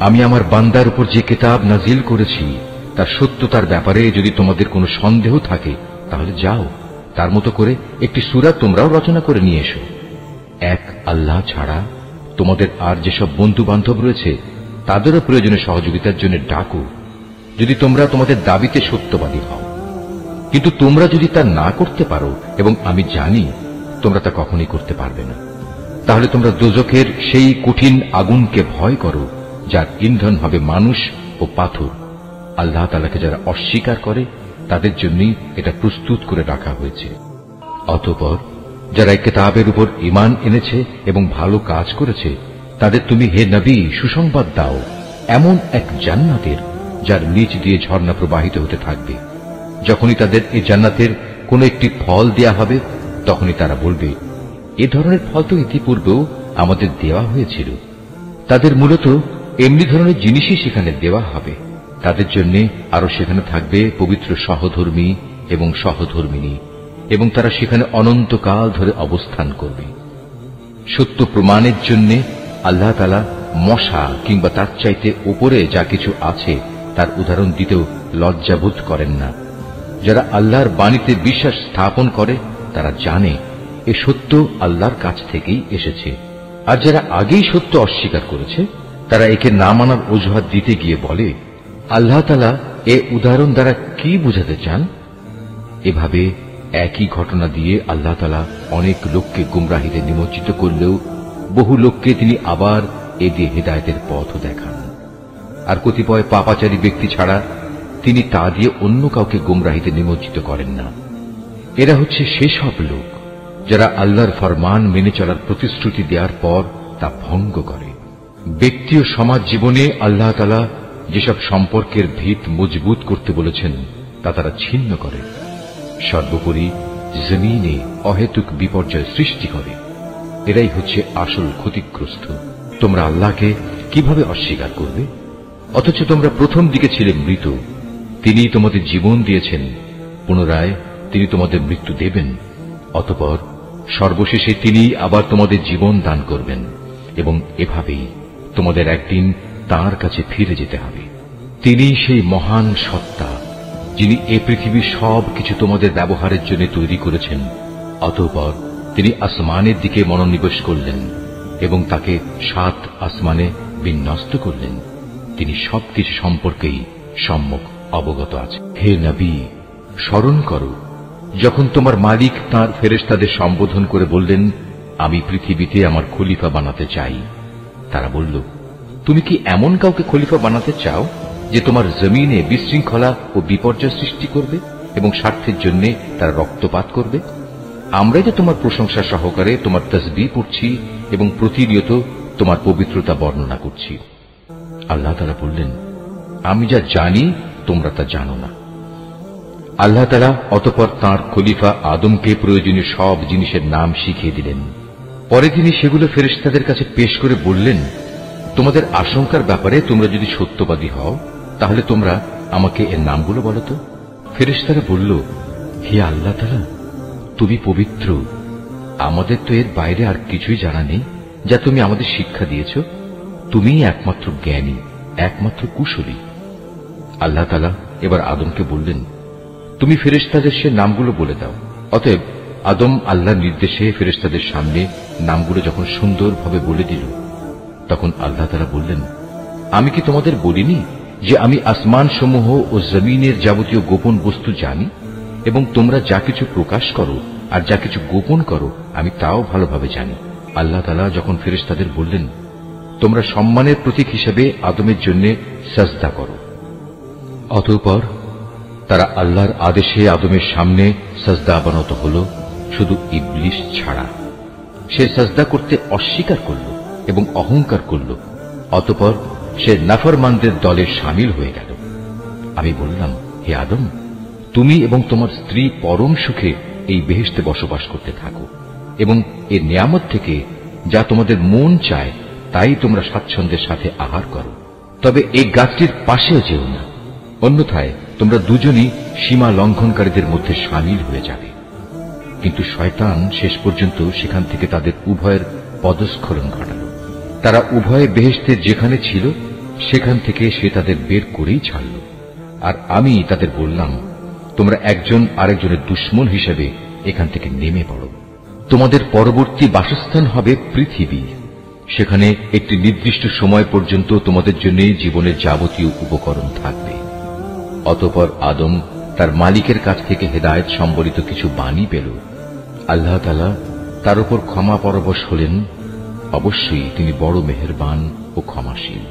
আমি আমার বান্দার উপর যে কিতাব নাজিল করেছি তার সত্যতার ব্যাপারে যদি তোমাদের কোনো সন্দেহ থাকে তাহলে যাও, তার মতো করে একটি সূরা তোমরাও রচনা করে নিয়ে এসো। এক আল্লাহ ছাড়া তোমাদের আর যেসব বন্ধু বান্ধব রয়েছে তাদেরও প্রয়োজনে সহযোগিতার জন্য ডাকো, যদি তোমরা তোমাদের দাবিতে সত্যবাদী হও। কিন্তু তোমরা যদি তা না করতে পারো, এবং আমি জানি তোমরা তা কখনই করতে পারবে না, তাহলে তোমরা দোজখের সেই কঠিন আগুনকে ভয় করো যার ইন্ধন হবে মানুষ ও পাথর। আল্লাহ তাআলাকে যারা অস্বীকার করে তাদের জন্যই এটা প্রস্তুত করে রাখা হয়েছে। অতঃপর যারা এই কিতাবের উপর ঈমান এনেছে এবং ভালো কাজ করেছে তাদের তুমি হে নবী সুসংবাদ দাও এমন এক জান্নাতের যার নিচ দিয়ে ঝর্ণা প্রবাহিত হতে থাকবে। যখনই তাদের এই জান্নাতের কোন একটি ফল দেয়া হবে তখনই তারা বলবে, এ ধরনের ফল তো ইতিপূর্বেও আমাদের দেওয়া হয়েছিল। তাদের মূলত এমনি ধরনের জিনিসই সেখানে দেওয়া হবে। তাদের জন্য আরো সেখানে থাকবে পবিত্র সহধর্মী এবং সহধর্মিনী, এবং তারা সেখানে অনন্তকাল ধরে অবস্থান করবে। সত্য প্রমাণের জন্য আল্লাহ তাআলা মশা কিংবা তার চাইতে উপরে যা কিছু আছে তার উদাহরণ দিতেও লজ্জাবোধ করেন না। যারা আল্লাহর বাণীতে বিশ্বাস স্থাপন করে তারা জানে এ সত্য আল্লাহর কাছ থেকেই এসেছে। আর যারা আগেই সত্য অস্বীকার করেছে তারা একে না মানার অজুহাত দিতে গিয়ে বলে, আল্লাহ তাআলা এ উদাহরণ দ্বারা কি বুঝাতে চান? এভাবে একই ঘটনা দিয়ে আল্লাহ তাআলা অনেক লোককে গুমরাহিতে নিমজ্জিত করলেও বহু লোককে তিনি আবার এ দিয়ে হেদায়েতের পথও দেখান। আর কতিপয় পাপাচারী ব্যক্তি ছাড়া তিনি তা দিয়ে অন্য কাউকে গুমরাহিতে নিমজ্জিত করেন না। এরা হচ্ছে সেসব লোক যারা আল্লাহর ফরমান মেনে চলার প্রতিশ্রুতি দেওয়ার পর তা ভঙ্গ করে। ব্যক্তি ও সমাজ জীবনে আল্লাহ তাআলা যেসব সম্পর্কের ভিত মজবুত করতে বলেছেন তা তারা ছিন্ন করে। সর্বোপরি জমিনে অহেতুক বিপর্যয় সৃষ্টি করে। এরাই হচ্ছে আসল ক্ষতিগ্রস্ত। তোমরা আল্লাহকে কিভাবে অস্বীকার করবে? অথচ তোমরা প্রথম দিকে ছিলে মৃত। তিনি তোমাদের জীবন দিয়েছেন, পুনরায় তিনি তোমাদের মৃত্যু দেবেন। অতঃপর সর্বশেষে তিনি আবার তোমাদের জীবন দান করবেন, এবং এভাবেই তোমাদের একদিন তাঁর কাছে ফিরে যেতে হবে। তিনি সেই মহান সত্তা যিনি এ পৃথিবীর সব কিছু তোমাদের ব্যবহারের জন্য তৈরি করেছেন। অতঃপর তিনি আসমানের দিকে মনোনিবেশ করলেন এবং তাকে 7 আসমানে বিন্যস্ত করলেন। তিনি সবকিছু সম্পর্কেই সম্যক অবগত আছে। হে নবী, স্মরণ করো যখন তোমার মালিক তাঁর ফেরেশতাদের সম্বোধন করে বললেন, আমি পৃথিবীতে আমার খলিফা বানাতে চাই। তারা বলল, তুমি কি এমন কাউকে খলিফা বানাতে চাও যে তোমার জমিনে বিশৃঙ্খলা ও বিপর্যয় সৃষ্টি করবে এবং স্বার্থের জন্য তারা রক্তপাত করবে? আমরাই তো তোমার প্রশংসা সহকারে তোমার তাসবিহ পড়ছি এবং প্রতিনিয়ত তোমার পবিত্রতা বর্ণনা করছি। আল্লাহ তাআলা বললেন, আমি যা জানি তোমরা তা জানো না। আল্লাহ তাআলা অতঃপর তাঁর খলিফা আদমকে প্রয়োজনীয় সব জিনিসের নাম শিখিয়ে দিলেন। পরে তিনি সেগুলো ফেরেশতাদের কাছে পেশ করে বললেন, তোমাদের আশঙ্কার ব্যাপারে তোমরা যদি সত্যবাদী হও তাহলে তোমরা আমাকে এর নামগুলো বলো তো। ফেরেশতারা বলল, হে আল্লাহ তাআলা, তুমি পবিত্র, আমাদের তো এর বাইরে আর কিছুই জানা নেই যা তুমি আমাদের শিক্ষা দিয়েছ। তুমিই একমাত্র জ্ঞানী, একমাত্র কুশলী। আল্লাহ তাআলা এবার আদমকে বললেন, তুমি ফেরেশতাদের সে নামগুলো বলে দাও। অতএব আদম আল্লাহর নির্দেশে ফেরেশতাদের সামনে নামগুলো যখন সুন্দরভাবে বলে দিল, তখন আল্লাহ তাআলা বললেন, আমি কি তোমাদের বলিনি যে আমি আসমান সমূহ ও জমিনের যাবতীয় গোপন বস্তু জানি, এবং তোমরা যা কিছু প্রকাশ করো আর যা কিছু গোপন করো আমি তাও ভালোভাবে জানি। আল্লাহ তাআলা যখন ফেরেশতাদের বললেন, তোমরা সম্মানের প্রতীক হিসেবে আদমের জন্য সাজদা করো, অতঃপর তারা আল্লাহর আদেশে আদমের সামনে সাজদা অবনত হল, শুধু ইবলিস ছাড়া। সে সাজদা করতে অস্বীকার করল এবং অহংকার করল। অতঃপর সে নাফরমানদের দলে শামিল হয়ে গেল। আমি বললাম, হে আদম, তুমি এবং তোমার স্ত্রী পরম সুখে এই বেহেশতে বসবাস করতে থাকো, এবং এর নিয়ামত থেকে যা তোমাদের মন চায় তাই তোমরা স্বাচ্ছন্দ্যের সাথে আহার করো। তবে এই গাছটির পাশেও যেও না, অন্যথায় তোমরা দুজনই সীমা লঙ্ঘনকারীদের মধ্যে শামিল হয়ে যাবে। কিন্তু শয়তান শেষ পর্যন্ত সেখান থেকে তাদের উভয়ের পদস্খলন ঘটাল। তারা উভয়ে বেহেশতে যেখানে ছিল সেখান থেকে সে তাদের বের করেই ছাড়ল। আর আমি তাদের বললাম, তোমরা একজন আরেকজনের দুশমন হিসেবে এখান থেকে নেমে পড়ো। তোমাদের পরবর্তী বাসস্থান হবে পৃথিবী। সেখানে একটি নির্দিষ্ট সময় পর্যন্ত তোমাদের জন্য জীবনের যাবতীয় উপকরণ থাকবে। অতঃপর আদম তার মালিকের কাছ থেকে হেদায়েত সম্বলিত কিছু বাণী পেল। আল্লাহ তাআলা তার উপর ক্ষমা পরবশ হলেন। অবশ্যই তিনি বড় মেহেরবান ও ক্ষমাশীল।